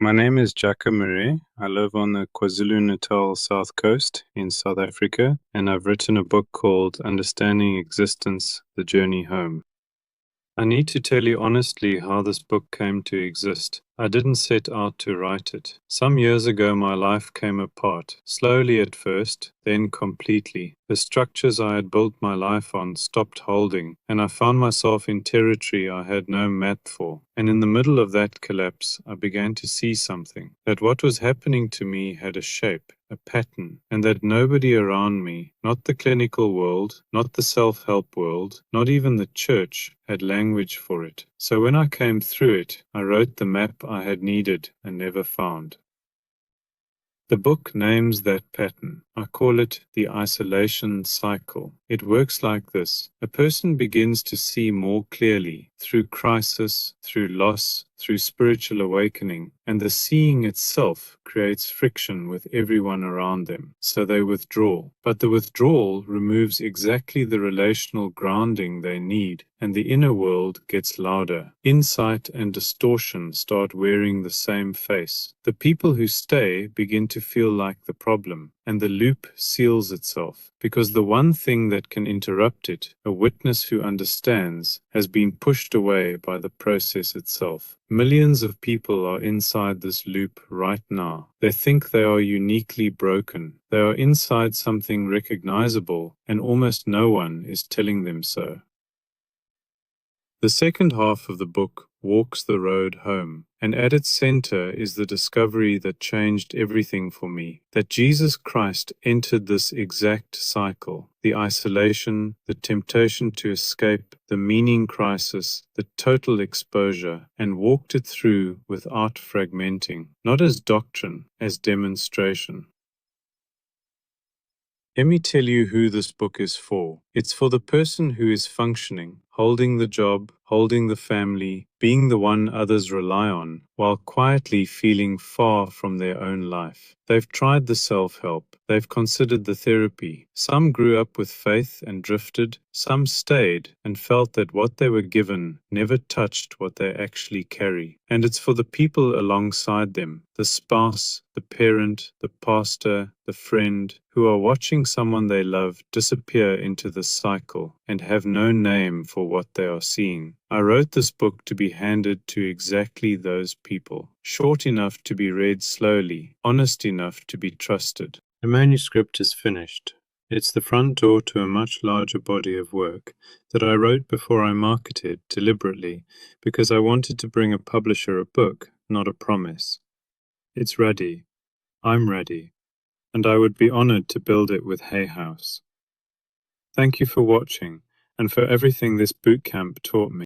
My name is Jaco Marais. I live on the KwaZulu-Natal South Coast in South Africa, and I've written a book called Understanding Existence: The Journey Home. I need to tell you honestly how this book came to exist. I didn't set out to write it. Some years ago, my life came apart, slowly at first, then completely. The structures I had built my life on stopped holding, and I found myself in territory I had no map for. And in the middle of that collapse, I began to see something, that what was happening to me had a shape, a pattern, and that nobody around me, not the clinical world, not the self-help world, not even the church, had language for it. So when I came through it, I wrote the map I had needed and never found. The book names that pattern. I call it the isolation cycle. It works like this. A person begins to see more clearly through crisis, through loss, through spiritual awakening, and the seeing itself creates friction with everyone around them, so they withdraw. But the withdrawal removes exactly the relational grounding they need, and the inner world gets louder. Insight and distortion start wearing the same face. The people who stay begin to feel like the problem, and the loop seals itself, because the one thing that can interrupt it, a witness who understands, has been pushed away by the process itself. Millions of people are inside this loop right now. They think they are uniquely broken. They are inside something recognizable, and almost no one is telling them so. The second half of the book walks the road home, and at its center is the discovery that changed everything for me, that Jesus Christ entered this exact cycle, the isolation, the temptation to escape, the meaning crisis, the total exposure, and walked it through without fragmenting, not as doctrine, as demonstration. Let me tell you who this book is for. It's for the person who is functioning, holding the job, holding the family, being the one others rely on, while quietly feeling far from their own life. They've tried the self-help. They've considered the therapy. Some grew up with faith and drifted. Some stayed and felt that what they were given never touched what they actually carry. And it's for the people alongside them, the spouse, the parent, the pastor, the friend, who are watching someone they love disappear into the cycle and have no name for what they are seeing. I wrote this book to be handed to exactly those people, short enough to be read slowly, honest enough to be trusted. The manuscript is finished. It's the front door to a much larger body of work that I wrote before I marketed deliberately because I wanted to bring a publisher a book, not a promise. It's ready. I'm ready. And I would be honored to build it with Hay House. Thank you for watching and for everything this bootcamp taught me.